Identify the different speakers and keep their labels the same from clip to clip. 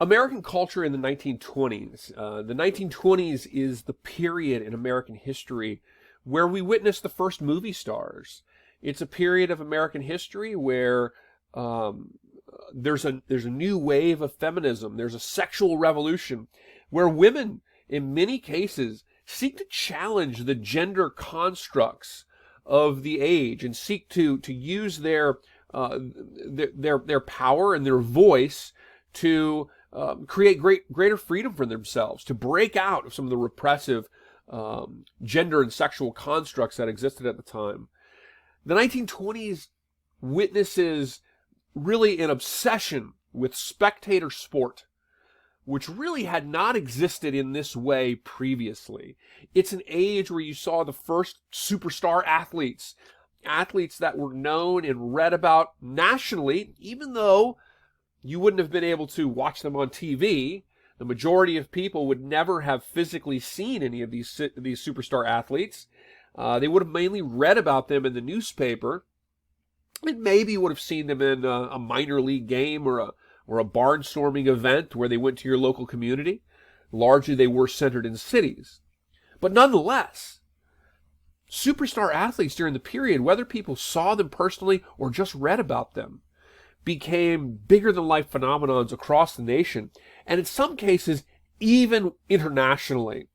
Speaker 1: American culture in the 1920s. The 1920s is the period in American history where we witness the first movie stars. It's a period of American history where um, there's a new wave of feminism. There's a sexual revolution where women, in many cases, seek to challenge the gender constructs of the age and seek to use their power and their voice to create greater freedom for themselves, to break out of some of the repressive gender and sexual constructs that existed at the time. The 1920s witnesses really an obsession with spectator sport, which really had not existed in this way previously. It's an age where you saw the first superstar athletes, athletes that were known and read about nationally, even though you wouldn't have been able to watch them on TV. The majority of people would never have physically seen any of these superstar athletes. They would have mainly read about them in the newspaper, and maybe would have seen them in a minor league game or a barnstorming event where they went to your local community. Largely, they were centered in cities. But nonetheless, superstar athletes during the period, whether people saw them personally or just read about them, became bigger-than-life phenomenons across the nation, and in some cases, even internationally.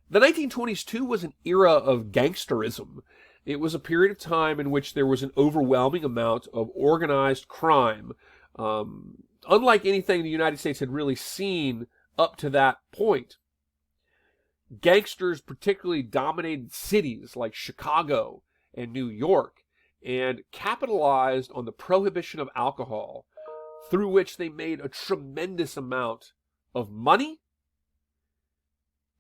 Speaker 1: The 1920s, too, was an era of gangsterism. It was a period of time in which there was an overwhelming amount of organized crime, unlike anything the United States had really seen up to that point. Gangsters particularly dominated cities like Chicago and New York, and capitalized on the prohibition of alcohol, through which they made a tremendous amount of money,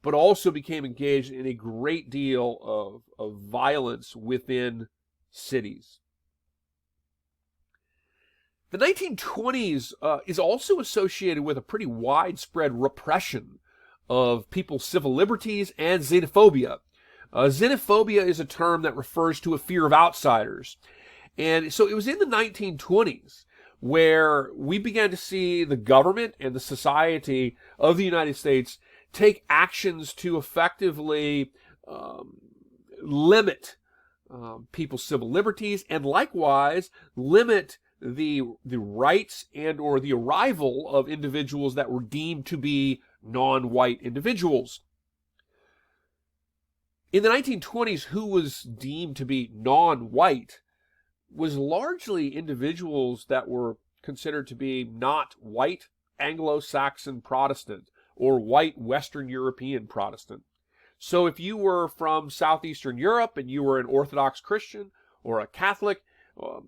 Speaker 1: but also became engaged in a great deal of violence within cities. The 1920s is also associated with a pretty widespread repression of people's civil liberties and xenophobia. Xenophobia is a term that refers to a fear of outsiders. And so it was in the 1920s where we began to see the government and the society of the United States take actions to effectively limit people's civil liberties, and likewise limit the rights and or the arrival of individuals that were deemed to be non-white individuals. In the 1920s, who was deemed to be non-white was largely individuals that were considered to be not white Anglo-Saxon Protestant or white Western European Protestant. So if you were from Southeastern Europe and you were an Orthodox Christian or a Catholic,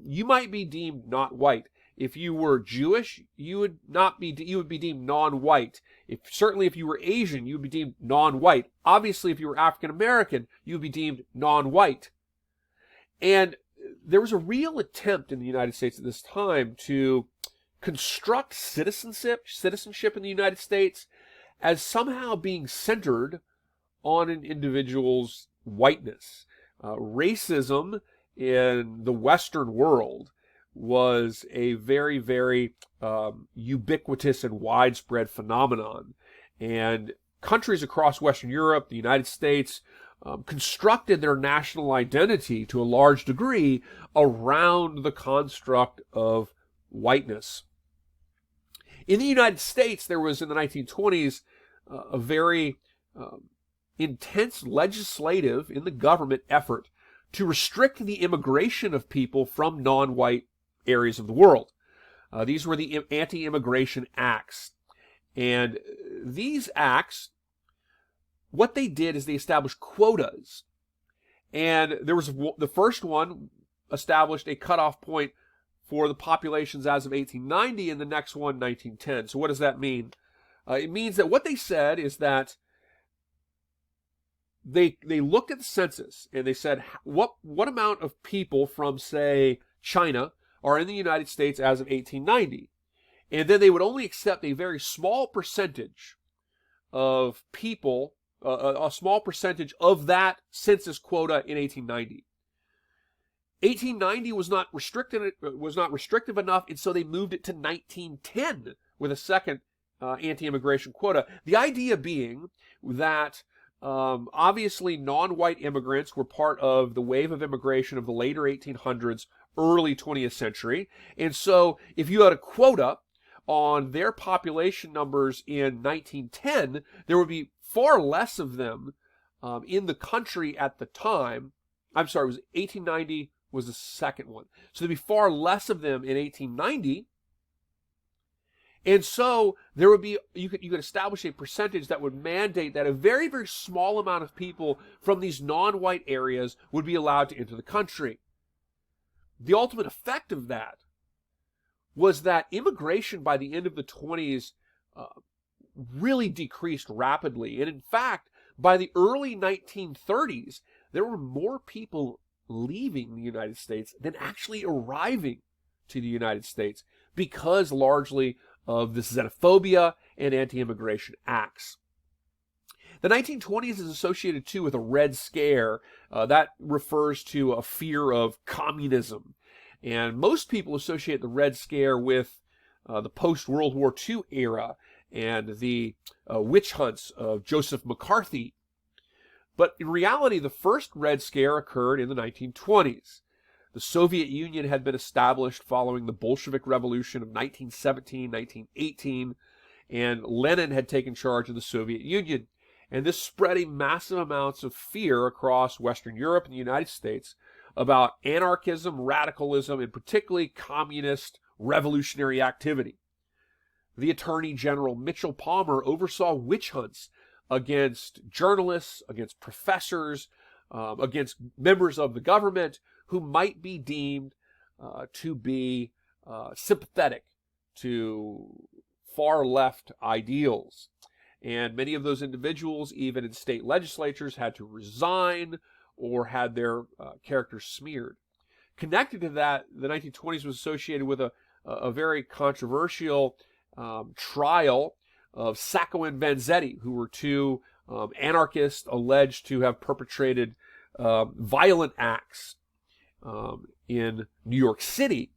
Speaker 1: you might be deemed not white. If you were Jewish, you would be deemed non-white. Certainly if you were Asian, you would be deemed non-white. Obviously, if you were African American, you would be deemed non-white. And there was a real attempt in the United States at this time to construct citizenship in the United States as somehow being centered on an individual's whiteness. Racism in the Western world was a very, very ubiquitous and widespread phenomenon. And countries across Western Europe, the United States, constructed their national identity to a large degree around the construct of whiteness. In the United States, there was in the 1920s a very intense legislative in the government effort to restrict the immigration of people from non-white areas of the world. These were the anti-immigration acts. And these acts, what they did is they established quotas. And there was the first one established a cutoff point for the populations as of 1890, and the next one 1910. So what does that mean? It means that what they said is that they looked at the census and they said what amount of people from, say, China are in the United States as of 1890, and then they would only accept a very small percentage of people, a small percentage of that census quota in 1890. 1890 was not restrictive enough, and so they moved it to 1910, with a second anti-immigration quota. The idea being that obviously non-white immigrants were part of the wave of immigration of the later 1800s, early 20th century. And so if you had a quota on their population numbers in 1910, there would be far less of them in the country at the time. I'm sorry, it was 1890 was the second one. So there'd be far less of them in 1890. And so there would be, you could establish a percentage that would mandate that a very, very small amount of people from these non-white areas would be allowed to enter the country. The ultimate effect of that was that immigration by the end of the 20s really decreased rapidly. And in fact, by the early 1930s, there were more people leaving the United States than actually arriving to the United States, because largely of the xenophobia and anti-immigration acts. The 1920s is associated too with a Red Scare. That refers to a fear of communism. And most people associate the Red Scare with the post-World War II era and the witch hunts of Joseph McCarthy. But in reality, the first Red Scare occurred in the 1920s. The Soviet Union had been established following the Bolshevik Revolution of 1917, 1918, and Lenin had taken charge of the Soviet Union. And this spreading massive amounts of fear across Western Europe and the United States about anarchism, radicalism, and particularly communist revolutionary activity. The Attorney General Mitchell Palmer oversaw witch hunts against journalists, against professors, against members of the government who might be deemed to be sympathetic to far left ideals. And many of those individuals, even in state legislatures, had to resign or had their characters smeared. Connected to that, the 1920s was associated with a very controversial trial of Sacco and Vanzetti, who were two anarchists alleged to have perpetrated violent acts in New York City.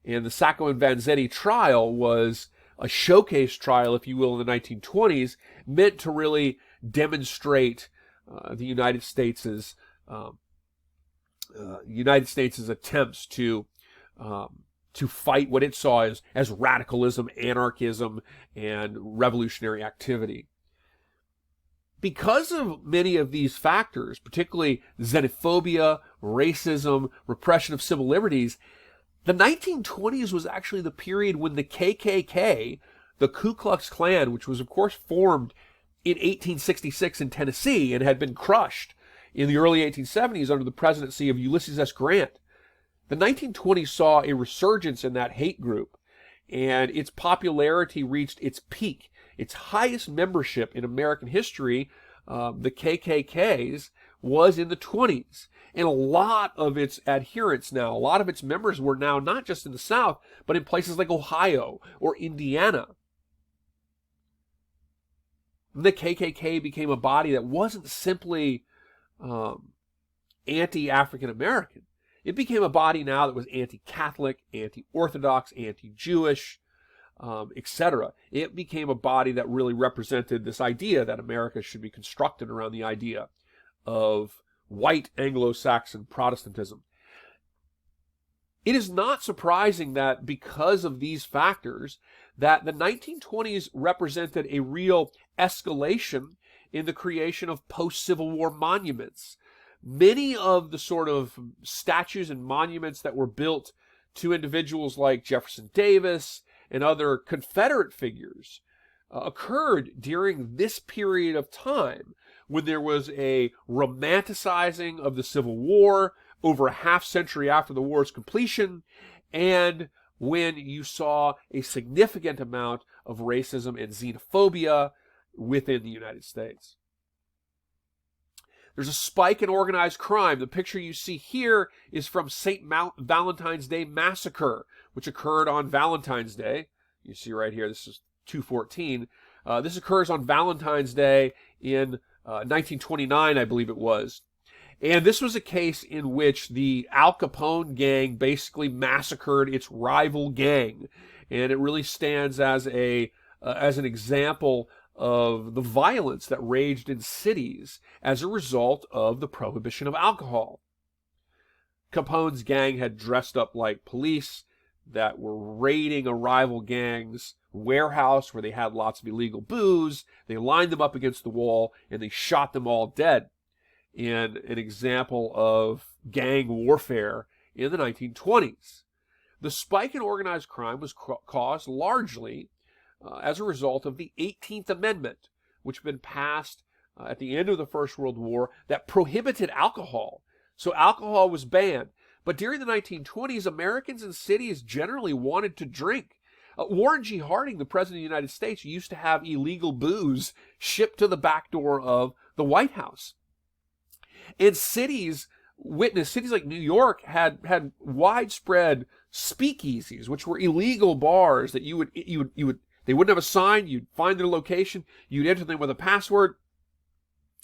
Speaker 1: And the Sacco and Vanzetti trial was a showcase trial, if you will, in the 1920s, meant to really demonstrate the United States' attempts to fight what it saw as radicalism, anarchism, and revolutionary activity. Because of many of these factors, particularly xenophobia, racism, repression of civil liberties, the 1920s was actually the period when the KKK, the Ku Klux Klan, which was of course formed in 1866 in Tennessee and had been crushed in the early 1870s under the presidency of Ulysses S. Grant. The 1920s saw a resurgence in that hate group, and its popularity reached its peak, its highest membership in American history. The KKK's was in the 20s. And a lot of its adherents now, a lot of its members were now not just in the South, but in places like Ohio or Indiana. The KKK became a body that wasn't simply anti-African American. It became a body now that was anti-Catholic, anti-Orthodox, anti-Jewish, etc. It became a body that really represented this idea that America should be constructed around the idea of white Anglo-Saxon Protestantism. It is not surprising that because of these factors, that the 1920s represented a real escalation in the creation of post-Civil War monuments. Many of the sort of statues and monuments that were built to individuals like Jefferson Davis and other Confederate figures occurred during this period of time, when there was a romanticizing of the Civil War over a half century after the war's completion, and when you saw a significant amount of racism and xenophobia within the United States. There's a spike in organized crime. The picture you see here is from St. Valentine's Day Massacre, which occurred on Valentine's Day. You see right here, this is 214. This occurs on Valentine's Day in 1929, I believe it was. And this was a case in which the Al Capone gang basically massacred its rival gang. and it really stands as an example of the violence that raged in cities as a result of the prohibition of alcohol. Capone's gang had dressed up like police that were raiding a rival gang's warehouse where they had lots of illegal booze. They lined them up against the wall and they shot them all dead, in an example of gang warfare in the 1920s. The spike in organized crime was caused largely as a result of the 18th Amendment, which had been passed at the end of the First World War, that prohibited alcohol. So alcohol was banned. But during the 1920s, Americans in cities generally wanted to drink. Warren G. Harding, the President of the United States, used to have illegal booze shipped to the back door of the White House. And cities like New York had widespread speakeasies, which were illegal bars that you would they wouldn't have a sign. You'd find their location. You'd enter them with a password.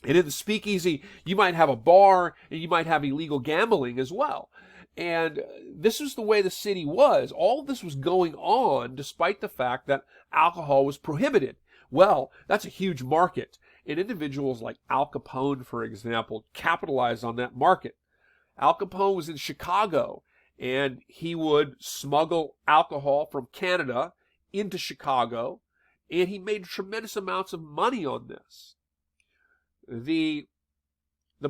Speaker 1: And in the speakeasy, you might have a bar and you might have illegal gambling as well. And this is the way the city was. All of this was going on despite the fact that alcohol was prohibited. Well, that's a huge market. And individuals like Al Capone, for example, capitalized on that market. Al Capone was in Chicago, and he would smuggle alcohol from Canada into Chicago, and he made tremendous amounts of money on this. The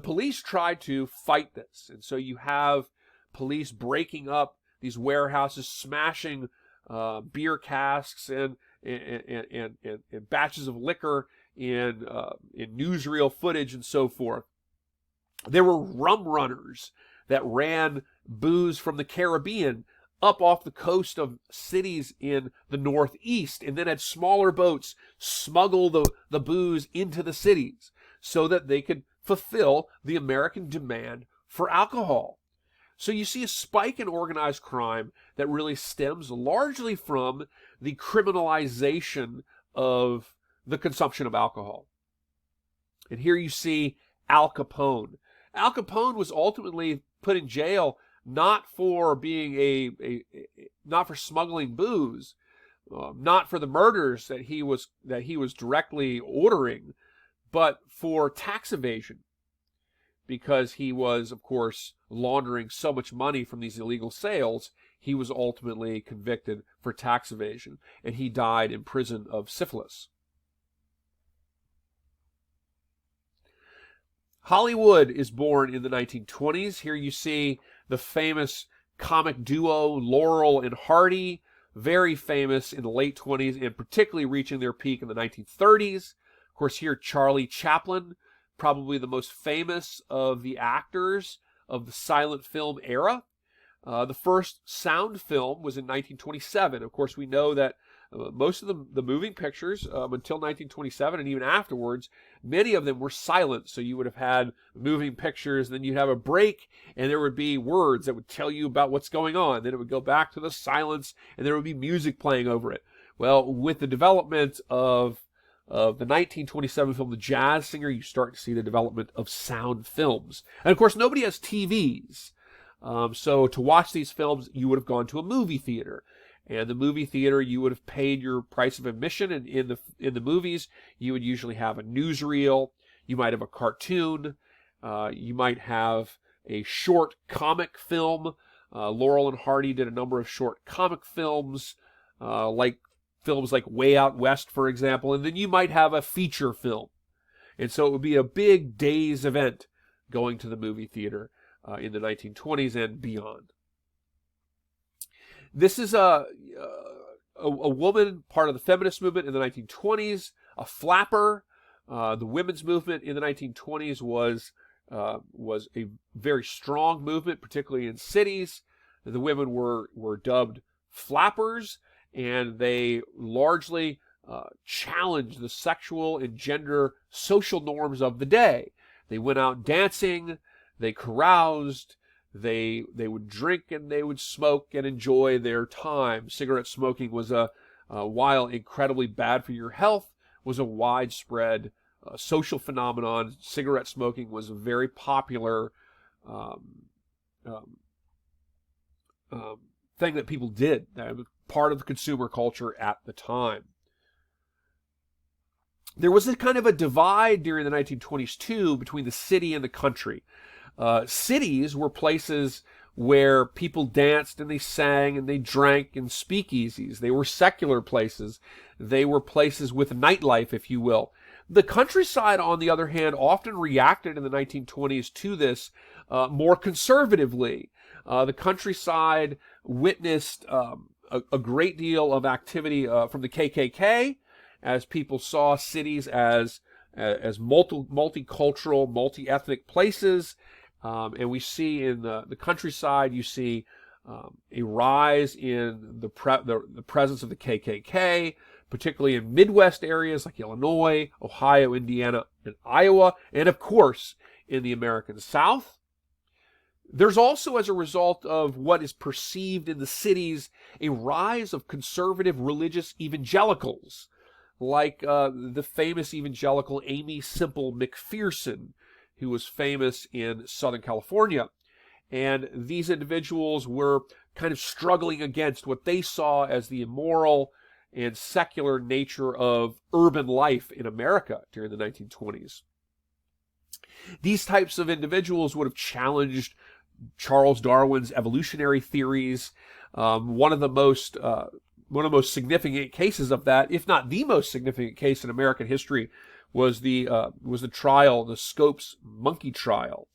Speaker 1: police tried to fight this, and so you have police breaking up these warehouses, smashing beer casks and batches of liquor in newsreel footage and so forth. There were rum runners that ran booze from the Caribbean up off the coast of cities in the Northeast, and then had smaller boats smuggle the booze into the cities so that they could fulfill the American demand for alcohol. So you see a spike in organized crime that really stems largely from the criminalization of the consumption of alcohol. And here you see Al Capone. Al Capone was ultimately put in jail not for being not for smuggling booze, not for the murders that he was directly ordering, but for tax evasion, because he was, of course, laundering so much money from these illegal sales. He was ultimately convicted for tax evasion, and he died in prison of syphilis. Hollywood is born in the 1920s. Here you see the famous comic duo Laurel and Hardy, very famous in the late 20s and particularly reaching their peak in the 1930s. Of course, here Charlie Chaplin, probably the most famous of the actors of the silent film era. The first sound film was in 1927. Of course, we know that most of the moving pictures until 1927 and even afterwards, many of them were silent. So you would have had moving pictures, then you'd have a break, and there would be words that would tell you about what's going on. Then it would go back to the silence, and there would be music playing over it. Well, with the development of the 1927 film The Jazz Singer, you start to see the development of sound films. And of course, nobody has TVs. So to watch these films, you would have gone to a movie theater. And the movie theater, you would have paid your price of admission. And in the movies, you would usually have a newsreel. You might have a cartoon. You might have a short comic film. Laurel and Hardy did a number of short comic films, like films like Way Out West, for example. And then you might have a feature film. And so it would be a big day's event going to the movie theater in the 1920s and beyond. This is a woman, part of the feminist movement in the 1920s, a flapper. The women's movement in the 1920s was a very strong movement, particularly in cities. The women were dubbed flappers, and they largely challenged the sexual and gender social norms of the day. They went out dancing, they caroused, they would drink and they would smoke and enjoy their time. Cigarette smoking was while incredibly bad for your health, was a widespread social phenomenon. Cigarette smoking was a very popular thing that people did. part of the consumer culture at the time. There was a kind of a divide during the 1920s, too, between the city and the country. Cities were places where people danced and they sang and they drank in speakeasies. They were secular places. They were places with nightlife, if you will. The countryside, on the other hand, often reacted in the 1920s to this more conservatively. The countryside witnessed a great deal of activity from the KKK, as people saw cities as multicultural, multi-ethnic places. And we see in the countryside, you see a rise in the presence of the KKK, particularly in Midwest areas like Illinois, Ohio, Indiana, and Iowa, and of course in the American South. There's also, as a result of what is perceived in the cities, a rise of conservative religious evangelicals, like the famous evangelical Amy Semple McPherson, who was famous in Southern California. And these individuals were kind of struggling against what they saw as the immoral and secular nature of urban life in America during the 1920s. These types of individuals would have challenged Charles Darwin's evolutionary theories. One of the most significant cases of that, if not the most significant case in American history, was the trial, the Scopes monkey trial,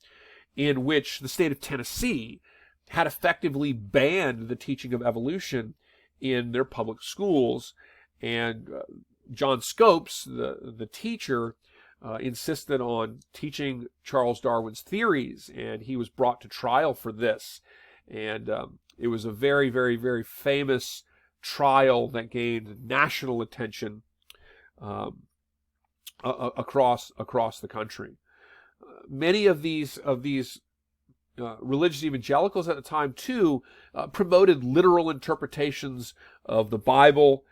Speaker 1: in which the state of Tennessee had effectively banned the teaching of evolution in their public schools. And John Scopes, the teacher, insisted on teaching Charles Darwin's theories, and he was brought to trial for this. And it was a very, very, very famous trial that gained national attention across the country. Many of these religious evangelicals at the time too promoted literal interpretations of the Bible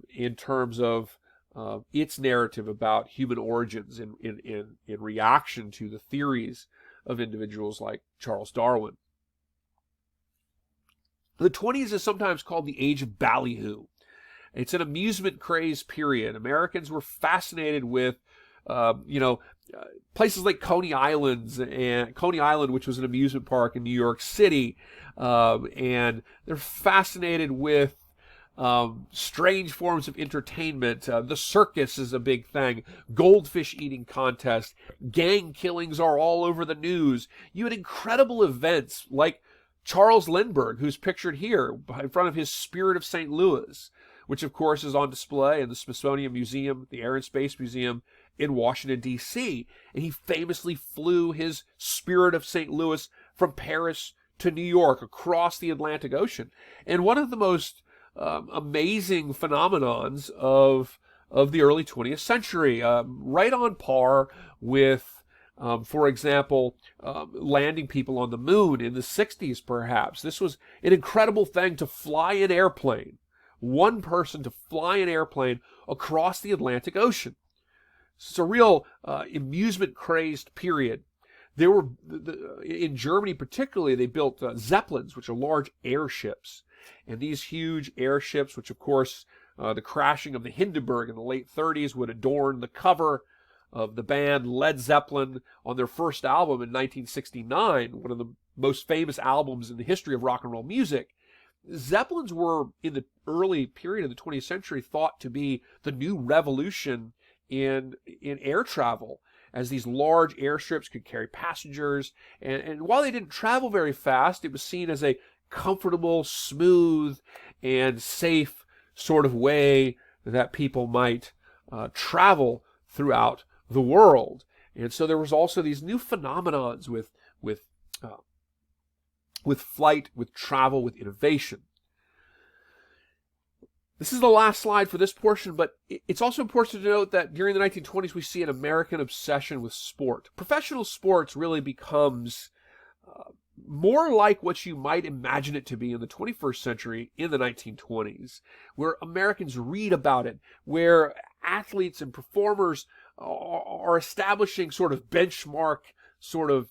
Speaker 1: in terms of its narrative about human origins in reaction to the theories of individuals like Charles Darwin. The 20s is sometimes called the age of ballyhoo. It's an amusement craze period. Americans were fascinated with, places like Coney Island, which was an amusement park in New York City, and they're fascinated with strange forms of entertainment. The circus is a big thing. Goldfish eating contest. Gang killings are all over the news. You had incredible events like Charles Lindbergh, who's pictured here in front of his Spirit of St. Louis, which of course is on display in the Smithsonian Museum, the Air and Space Museum in Washington, D.C. And he famously flew his Spirit of St. Louis from Paris to New York across the Atlantic Ocean. And one of the most amazing phenomenons of the early 20th century, right on par with, for example, landing people on the moon in the 60s, perhaps. This was an incredible thing to fly an airplane, one person to fly an airplane across the Atlantic Ocean. It's a real amusement-crazed period. There were, in Germany particularly, they built Zeppelins, which are large airships. And these huge airships, which of course the crashing of the Hindenburg in the late 30s would adorn the cover of the band Led Zeppelin on their first album in 1969, one of the most famous albums in the history of rock and roll music. Zeppelins were, in the early period of the 20th century, thought to be the new revolution in air travel, as these large airships could carry passengers. And while they didn't travel very fast, it was seen as a comfortable, smooth, and safe sort of way that people might travel throughout the world. And so there was also these new phenomenons with flight, with travel, with innovation. This is the last slide for this portion, but it's also important to note that during the 1920s we see an American obsession with sport. Professional sports really becomes more like what you might imagine it to be in the 21st century in the 1920s, where Americans read about it, where athletes and performers are establishing sort of benchmark sort of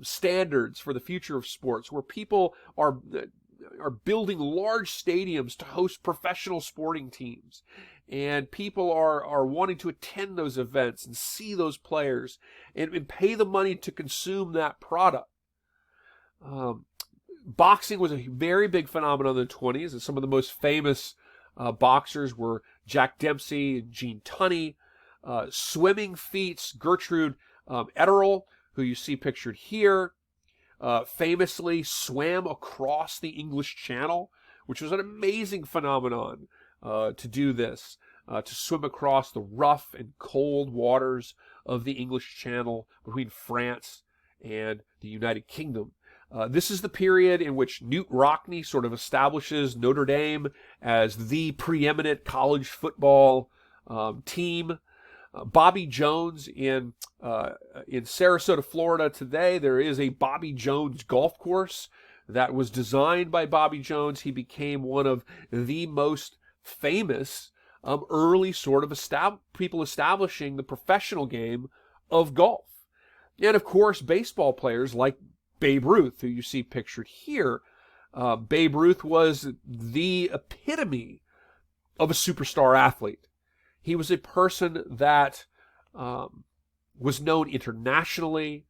Speaker 1: standards for the future of sports, where people are are building large stadiums to host professional sporting teams. And people are wanting to attend those events and see those players and pay the money to consume that product. Boxing was a very big phenomenon in the 20s, and some of the most famous boxers were Jack Dempsey and Gene Tunney. Swimming feats, Gertrude Ederle, who you see pictured here, famously swam across the English Channel, which was an amazing phenomenon to do this, to swim across the rough and cold waters of the English Channel between France and the United Kingdom. This is the period in which Knute Rockne sort of establishes Notre Dame as the preeminent college football team. Bobby Jones in Sarasota, Florida today, there is a Bobby Jones golf course that was designed by Bobby Jones. He became one of the most famous early sort of people establishing the professional game of golf. And of course, baseball players like Babe Ruth, who you see pictured here. Babe Ruth was the epitome of a superstar athlete. He was a person that was known internationally.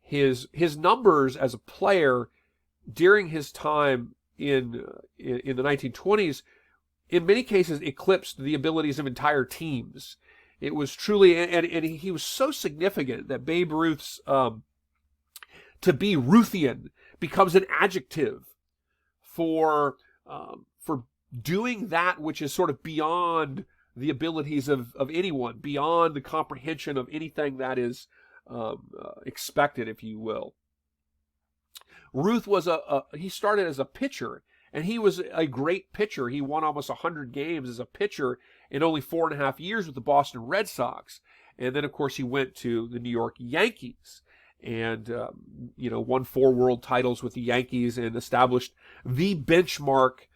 Speaker 1: His numbers as a player during his time in the 1920s, in many cases, eclipsed the abilities of entire teams. It was truly, and he was so significant that Babe Ruth's to be Ruthian becomes an adjective for doing that which is sort of beyond the abilities of anyone, beyond the comprehension of anything that is expected, if you will. Ruth was he started as a pitcher, and he was a great pitcher. He won almost 100 games as a pitcher in only 4.5 years with the Boston Red Sox. And then, of course, he went to the New York Yankees and, won 4 world titles with the Yankees and established the benchmark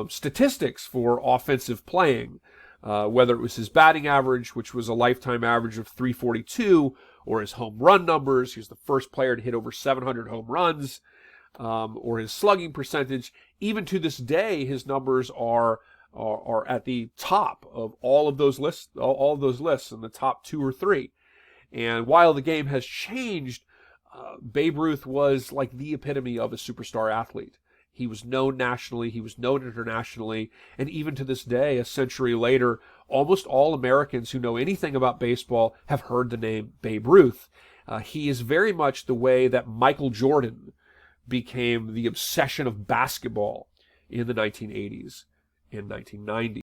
Speaker 1: statistics for offensive playing. Whether it was his batting average, which was a lifetime average of 342, or his home run numbers, he was the first player to hit over 700 home runs, or his slugging percentage. Even to this day, his numbers are at the top of all of those lists, in the top 2 or 3. And while the game has changed, Babe Ruth was like the epitome of a superstar athlete. He was known nationally, he was known internationally, and even to this day, a century later, almost all Americans who know anything about baseball have heard the name Babe Ruth. He is very much the way that Michael Jordan became the obsession of basketball in the 1980s and 1990s.